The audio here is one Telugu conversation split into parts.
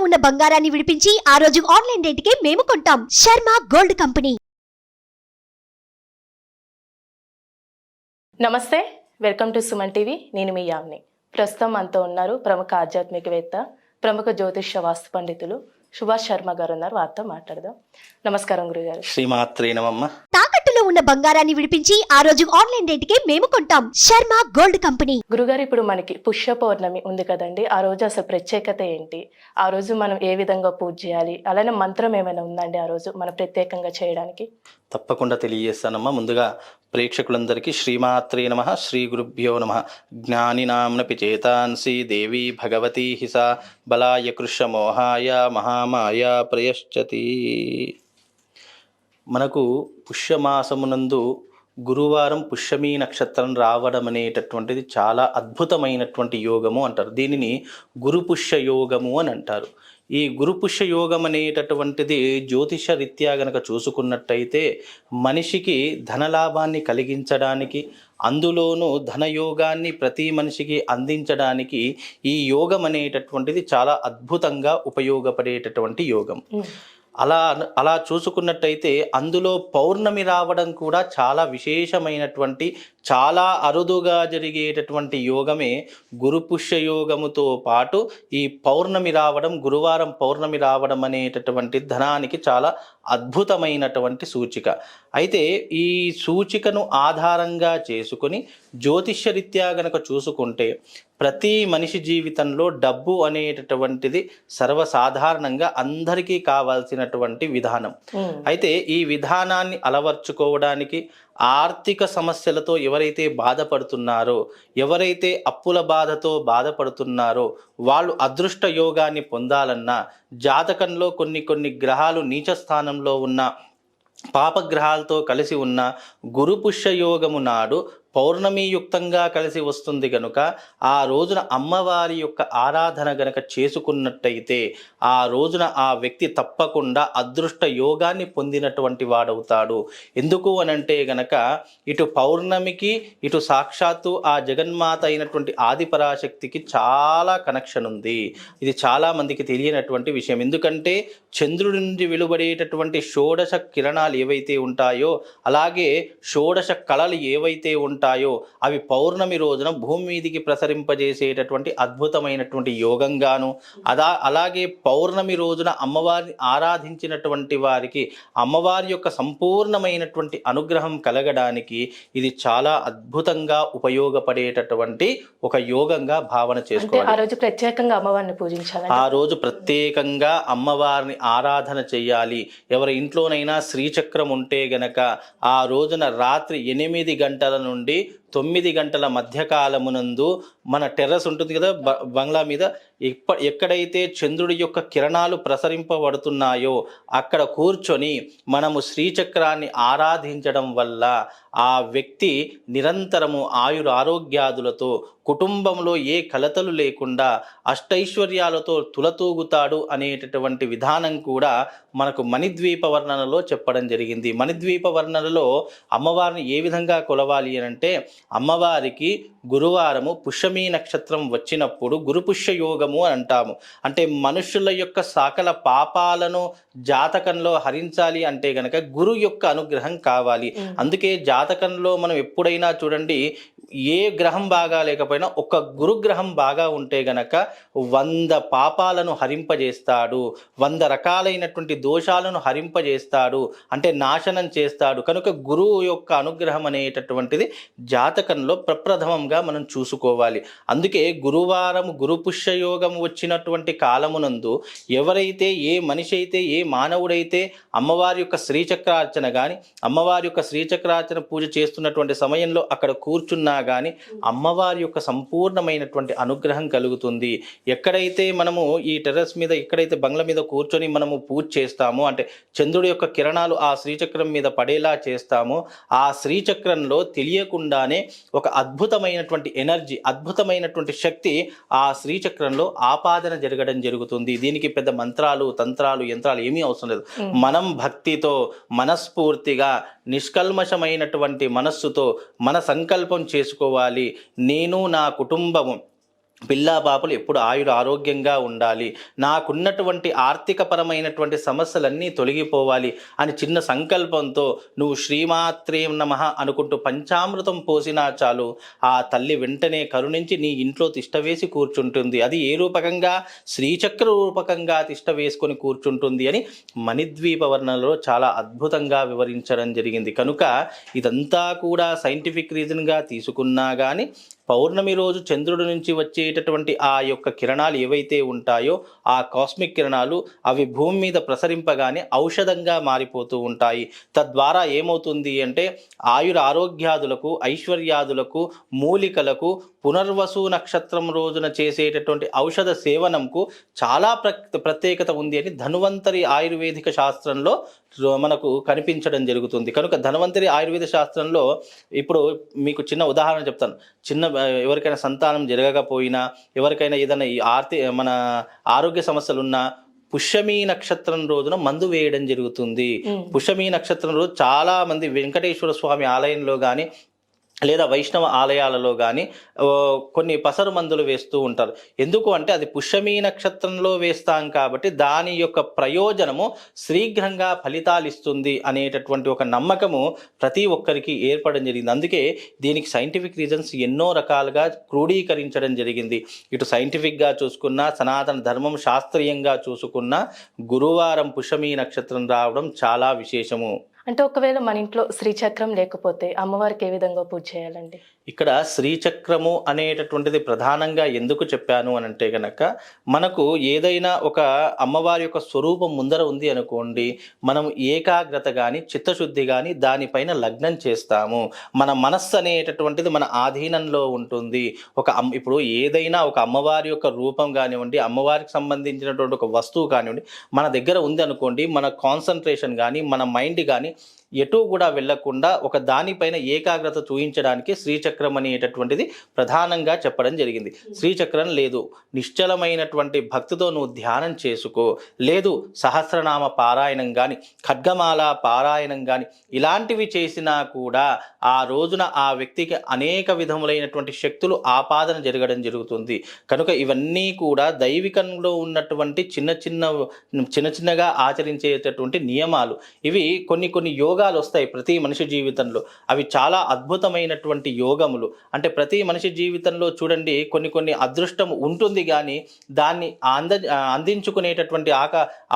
ఉన్న బంగారాన్ని విడిపించి ఆ రోజు ఆన్లైన్ రేటుకే మేము కొంటాం. Sharma gold company. నమస్తే, వెల్కమ్ టు సుమన్ టీవీ. నేను మీ యామ్ని. ప్రస్తుతం మనతో ఉన్నారు ప్రముఖ ఆధ్యాత్మికవేత్త, ప్రముఖ జ్యోతిష్య వాస్తు పండితులు సుభాష్ శర్మ గారు ఉన్నారు. వారితో మాట్లాడదాం. నమస్కారం గురుగారు. శ్రీమాత్రే నమః. తాకట్టులో ఉన్న బంగారాన్ని విడిపించి ఆ రోజు ఆన్లైన్ రేటుకే మేము కొంటాం. Sharma gold company. గురుగారు, ఇప్పుడు మనకి పుష్య పౌర్ణమి ఉంది కదండి, ఆ రోజు అసలు ప్రత్యేకత ఏంటి? ఆ రోజు మనం ఏ విధంగా పూజ చేయాలి? అలానే మంత్రం ఏమైనా ఉందండి ఆ రోజు మనం ప్రత్యేకంగా చేయడానికి? తప్పకుండా తెలియజేస్తానమ్మా. ముందుగా ప్రేక్షకులందరికీ శ్రీమాత్రే నమః, శ్రీ గురుభ్యో నమః. జ్ఞానినాంనపి చేతాంసి దేవి భగవతి హిసా బలాయ కృష్ణమోహాయ మహామాయ ప్రయశ్చతి. మనకు పుష్యమాసమునందు గురువారం పుష్యమీ నక్షత్రం రావడం అనేటటువంటిది చాలా అద్భుతమైనటువంటి యోగము అంటారు. దీనిని గురుపుష్య యోగము అని అంటారు. ఈ గురుపుష్య యోగం అనేటటువంటిది జ్యోతిష రీత్యా గనక చూసుకున్నట్టయితే మనిషికి ధనలాభాన్ని కలిగించడానికి, అందులోనూ ధనయోగాన్ని ప్రతి మనిషికి అందించడానికి ఈ యోగం అనేటటువంటిది చాలా అద్భుతంగా ఉపయోగపడేటటువంటి యోగం. అలా చూసుకున్నట్టయితే అందులో పౌర్ణమి రావడం కూడా చాలా విశేషమైనటువంటి, చాలా అరుదుగా జరిగేటటువంటి యోగమే గురుపుష్య యోగముతో పాటు ఈ పౌర్ణమి రావడం, గురువారం పౌర్ణమి రావడం అనేటటువంటి ధనానికి చాలా అద్భుతమైనటువంటి సూచిక. అయితే ఈ సూచికను ఆధారంగా చేసుకొని జ్యోతిష్య రీత్యా గనక చూసుకుంటే ప్రతి మనిషి జీవితంలో డబ్బు అనేటటువంటిది సర్వసాధారణంగా అందరికీ కావాల్సినటువంటి విధానం. అయితే ఈ విధానాన్ని అలవర్చుకోవడానికి, ఆర్థిక సమస్యలతో ఎవరైతే బాధపడుతున్నారో, ఎవరైతే అప్పుల బాధతో బాధపడుతున్నారో వాళ్ళు అదృష్ట యోగాన్ని పొందాలన్నా, జాతకంలో కొన్ని గ్రహాలు నీచ స్థానంలో ఉన్న, పాపగ్రహాలతో కలిసి ఉన్న గురుపుష్య యోగము నాడు పౌర్ణమి యుక్తంగా కలిసి వస్తుంది గనుక ఆ రోజున అమ్మవారి యొక్క ఆరాధన గనక చేసుకున్నట్టయితే ఆ రోజున ఆ వ్యక్తి తప్పకుండా అదృష్ట యోగాన్ని పొందినటువంటి వాడవుతాడు. ఎందుకు అనంటే గనక ఇటు పౌర్ణమికి, ఇటు సాక్షాత్తు ఆ జగన్మాత అయినటువంటి ఆదిపరాశక్తికి చాలా కనెక్షన్ ఉంది. ఇది చాలా మందికి తెలియనటువంటి విషయం. ఎందుకంటే చంద్రుడి నుండి వెలువడేటటువంటి షోడశ కిరణాలు ఏవైతే ఉంటాయో, అలాగే షోడశ కళలు ఏవైతే ఉంటాయో అవి పౌర్ణమి రోజున భూమి మీదికి ప్రసరింపజేసేటటువంటి అద్భుతమైనటువంటి యోగంగాను, అలాగే పౌర్ణమి రోజున అమ్మవారిని ఆరాధించినటువంటి వారికి అమ్మవారి యొక్క సంపూర్ణమైనటువంటి అనుగ్రహం కలగడానికి ఇది చాలా అద్భుతంగా ఉపయోగపడేటటువంటి ఒక యోగంగా భావన చేసుకోవాలి. ఆ రోజు ప్రత్యేకంగా అమ్మవారిని పూజించాలి. ఆ రోజు ప్రత్యేకంగా అమ్మవారిని ఆరాధన చెయ్యాలి. ఎవరి ఇంట్లోనైనా శ్రీచక్రం ఉంటే గనక ఆ రోజున రాత్రి 8 గంటల నుండి 9 గంటల మధ్యకాలమునందు మన టెర్రస్ ఉంటుంది కదా బంగ్లా మీద, ఎక్కడైతే చంద్రుడి యొక్క కిరణాలు ప్రసరింపబడుతున్నాయో అక్కడ కూర్చొని మనము శ్రీచక్రాన్ని ఆరాధించడం వల్ల ఆ వ్యక్తి నిరంతరము ఆరోగ్యాదులతో, కుటుంబంలో ఏ కలతలు లేకుండా అష్టైశ్వర్యాలతో తులతూగుతాడు అనేటటువంటి విధానం కూడా మనకు మణిద్వీప వర్ణనలో చెప్పడం జరిగింది. మణిద్వీప వర్ణనలో అమ్మవారిని ఏ విధంగా కొలవాలి అంటే, అమ్మవారికి గురువారము పుష్యమీ నక్షత్రం వచ్చినప్పుడు గురుపుష్య యోగము అని అంటాము. అంటే మనుషుల యొక్క సకల పాపాలను జాతకంలో హరించాలి అంటే గనక గురు యొక్క అనుగ్రహం కావాలి. అందుకే జాతకంలో మనం ఎప్పుడైనా చూడండి, ఏ గ్రహం బాగా లేకపోయినా ఒక గురుగ్రహం బాగా ఉంటే గనక 100 పాపాలను హరింపజేస్తాడు, 100 రకాలైనటువంటి దోషాలను హరింపజేస్తాడు, అంటే నాశనం చేస్తాడు. కనుక గురువు యొక్క అనుగ్రహం అనేటటువంటిది జాతకంలో ప్రప్రథమంగా మనం చూసుకోవాలి. అందుకే గురువారం గురుపుష్య యోగం వచ్చినటువంటి కాలమునందు ఎవరైతే, ఏ మనిషి అయితే, ఏ మానవుడైతే అమ్మవారి యొక్క శ్రీచక్రార్చన కానీ, అమ్మవారి యొక్క శ్రీచక్రార్చన పూజ చేస్తున్నటువంటి సమయంలో అక్కడ కూర్చున్నా కానీ అమ్మవారి యొక్క సంపూర్ణమైనటువంటి అనుగ్రహం కలుగుతుంది. ఎక్కడైతే మనము ఈ టెర్రస్ మీద, ఎక్కడైతే బంగ్లా మీద కూర్చొని మనము పూజ చేస్తామో, అంటే చంద్రుడి యొక్క కిరణాలు ఆ శ్రీచక్రం మీద పడేలా చేస్తామో, ఆ శ్రీచక్రంలో తెలియకుండానే ఒక అద్భుతమైనటువంటి ఎనర్జీ, అద్భుతమైనటువంటి శక్తి ఆ శ్రీచక్రంలో ఆపాదన జరగడం జరుగుతుంది. దీనికి పెద్ద మంత్రాలు, తంత్రాలు, యంత్రాలు ఏమీ అవసరం లేదు. మనం భక్తితో, మనస్ఫూర్తిగా, నిష్కల్మషమైనటువంటి మనస్సుతో మన సంకల్పం చేసుకోవాలి. నేను, నా కుటుంబము పిల్లా పాపలు ఎప్పుడు ఆరోగ్యంగా ఉండాలి, నాకున్నటువంటి ఆర్థికపరమైనటువంటి సమస్యలన్నీ తొలగిపోవాలి అని చిన్న సంకల్పంతో నువ్వు శ్రీమాత్రే నమః అనుకుంటూ పంచామృతం పోసినా చాలు, ఆ తల్లి వెంటనే కరుణించి నీ ఇంట్లో తిష్టవేసి కూర్చుంటుంది. అది ఏ రూపకంగా? శ్రీచక్ర రూపకంగా తిష్ట వేసుకొని కూర్చుంటుంది అని మణిద్వీప వర్ణనలో చాలా అద్భుతంగా వివరించడం జరిగింది. కనుక ఇదంతా కూడా సైంటిఫిక్ రీజన్గా తీసుకున్నా కానీ పౌర్ణమి రోజు చంద్రుడి నుంచి వచ్చేటటువంటి ఆ యొక్క కిరణాలు ఏవైతే ఉంటాయో ఆ కాస్మిక్ కిరణాలు అవి భూమి మీద ప్రసరింపగానే ఔషధంగా మారిపోతూ ఉంటాయి. తద్వారా ఏమవుతుంది అంటే ఆరోగ్యాదులకు, ఐశ్వర్యాదులకు, మూలికలకు, పునర్వసు నక్షత్రం రోజున చేసేటటువంటి ఔషధ సేవనంకు చాలా ప్రత్యేకత ఉంది అని ధన్వంతరి ఆయుర్వేదిక శాస్త్రంలో మనకు కనిపించడం జరుగుతుంది. కనుక ధన్వంతరి ఆయుర్వేద శాస్త్రంలో ఇప్పుడు మీకు చిన్న ఉదాహరణ చెప్తాను. ఎవరికైనా సంతానం జరగకపోయినా, ఎవరికైనా ఏదైనా ఈ మన ఆరోగ్య సమస్యలున్నా పుష్యమీ నక్షత్రం రోజున మందు వేయడం జరుగుతుంది. పుష్యమీ నక్షత్రం రోజు చాలా మంది వెంకటేశ్వర స్వామి ఆలయంలో కానీ లేదా వైష్ణవ ఆలయాలలో కానీ కొన్ని పసరు మందులు వేస్తూ ఉంటారు. ఎందుకు అంటే అది పుష్యమీ నక్షత్రంలో వేస్తాం కాబట్టి దాని యొక్క ప్రయోజనము శీఘ్రంగా ఫలితాలు ఇస్తుంది అనేటటువంటి ఒక నమ్మకము ప్రతి ఒక్కరికి ఏర్పడడం జరిగింది. అందుకే దీనికి సైంటిఫిక్ రీజన్స్ ఎన్నో రకాలుగా క్రోడీకరించడం జరిగింది. ఇటు సైంటిఫిక్గా చూసుకున్నా, సనాతన ధర్మం శాస్త్రీయంగా చూసుకున్నా గురువారం పుష్యమీ నక్షత్రం రావడం చాలా విశేషము. అంటే ఒకవేళ మన ఇంట్లో శ్రీచక్రం లేకపోతే అమ్మవారికి ఏ విధంగా పూజ చేయాలండి? ఇక్కడ శ్రీచక్రము అనేటటువంటిది ప్రధానంగా ఎందుకు చెప్పాను అని అంటే కనుక, మనకు ఏదైనా ఒక అమ్మవారి యొక్క స్వరూపం ముందర ఉంది అనుకోండి, మనం ఏకాగ్రత కానీ చిత్తశుద్ధి కానీ దానిపైన లగ్నం చేస్తాము. మన మనస్సు అనేటటువంటిది మన ఆధీనంలో ఉంటుంది. ఇప్పుడు ఏదైనా ఒక అమ్మవారి యొక్క రూపం కానివ్వండి, అమ్మవారికి సంబంధించినటువంటి ఒక వస్తువు కానివ్వండి మన దగ్గర ఉంది అనుకోండి, మన కాన్సన్ట్రేషన్ కానీ మన మైండ్ కానీ ఎటు కూడా వెళ్లకుండా ఒక దానిపైన ఏకాగ్రత చూయించడానికి శ్రీచక్రం అనేటటువంటిది ప్రధానంగా చెప్పడం జరిగింది. శ్రీచక్రం లేదు, నిశ్చలమైనటువంటి భక్తితో నువ్వు ధ్యానం చేసుకో, లేదు సహస్రనామ పారాయణం కానీ, ఖడ్గమాల పారాయణం కానీ ఇలాంటివి చేసినా కూడా ఆ రోజున ఆ వ్యక్తికి అనేక విధములైనటువంటి శక్తులు ఆపాదన జరగడం జరుగుతుంది. కనుక ఇవన్నీ కూడా దైవికంలో ఉన్నటువంటి చిన్నగా ఆచరించేటటువంటి నియమాలు. ఇవి కొన్ని యోగాలు వస్తాయి ప్రతి మనిషి జీవితంలో. అవి చాలా అద్భుతమైనటువంటి యోగములు. అంటే ప్రతి మనిషి జీవితంలో చూడండి కొన్ని అదృష్టం ఉంటుంది కానీ దాన్ని అందించుకునేటటువంటి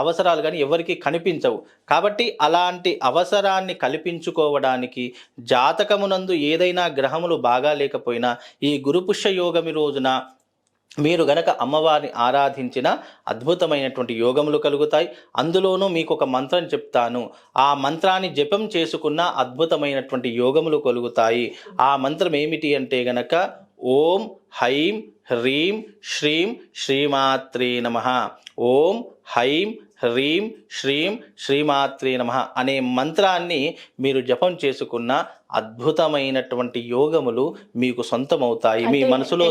అవసరాలు కానీ ఎవరికి కనిపించవు. కాబట్టి అలాంటి అవసరాన్ని కల్పించుకోవడానికి జాతకమునందు ఏదైనా గ్రహములు బాగా లేకపోయినా ఈ గురుపుష్య యోగమి రోజున మీరు గనక అమ్మవారిని ఆరాధించిన అద్భుతమైనటువంటి యోగములు కలుగుతాయి. అందులోనూ మీకు ఒక మంత్రం చెప్తాను, ఆ మంత్రాన్ని జపం చేసుకున్న అద్భుతమైనటువంటి యోగములు కలుగుతాయి. ఆ మంత్రం ఏమిటి అంటే గనక ఓం హైం హ్రీం శ్రీం శ్రీమాత్రే నమః, ఓం హైం హ్రీం శ్రీం శ్రీమాత్రే నమః అనే మంత్రాన్ని మీరు జపం చేసుకున్న అద్భుతమైనటువంటి యోగములు మీకు సొంతమవుతాయి. మీ మనసులో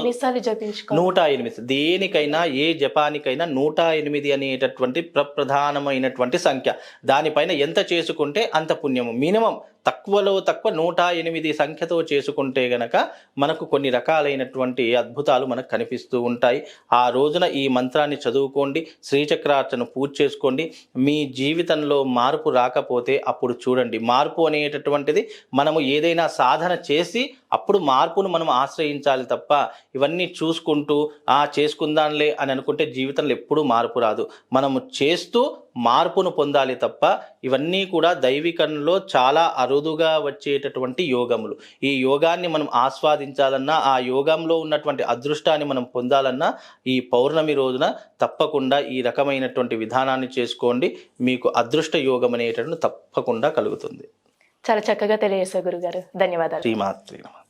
108, దేనికైనా ఏ జపానికైనా 108 అనేటటువంటి ప్రధానమైనటువంటి సంఖ్య. దానిపైన ఎంత చేసుకుంటే అంత పుణ్యము. మినిమం తక్కువలో తక్కువ 108 సంఖ్యతో చేసుకుంటే గనక మనకు కొన్ని రకాలైనటువంటి అద్భుతాలు మనకు కనిపిస్తూ ఉంటాయి. ఆ రోజున ఈ మంత్రాన్ని చదువుకోండి, శ్రీచక్రార్చన పూజ చేసుకోండి. మీ జీవితంలో మార్పు రాకపోతే అప్పుడు చూడండి, మార్పు అనేటటువంటిది మనము ఏదైనా సాధన చేసి అప్పుడు మార్పును మనం ఆశ్రయించాలి తప్ప ఇవన్నీ చూసుకుంటూ చేసుకుందాంలే అని అనుకుంటే జీవితంలో ఎప్పుడూ మార్పు రాదు. మనము చేస్తూ మార్పును పొందాలి తప్ప ఇవన్నీ కూడా దైవికంలో చాలా అరుదుగా వచ్చేటటువంటి యోగములు. ఈ యోగాన్ని మనం ఆస్వాదించాలన్నా, ఆ యోగంలో ఉన్నటువంటి అదృష్టాన్ని మనం పొందాలన్నా ఈ పౌర్ణమి రోజున తప్పకుండా ఈ రకమైనటువంటి విధానాన్ని చేసుకోండి. మీకు అదృష్ట యోగం అనేటటువంటి తప్పకుండా కలుగుతుంది. చాలా చక్కగా తెలియజేశారు గురుగారు. ధన్యవాదాలు. శ్రీమాత్రే నమః.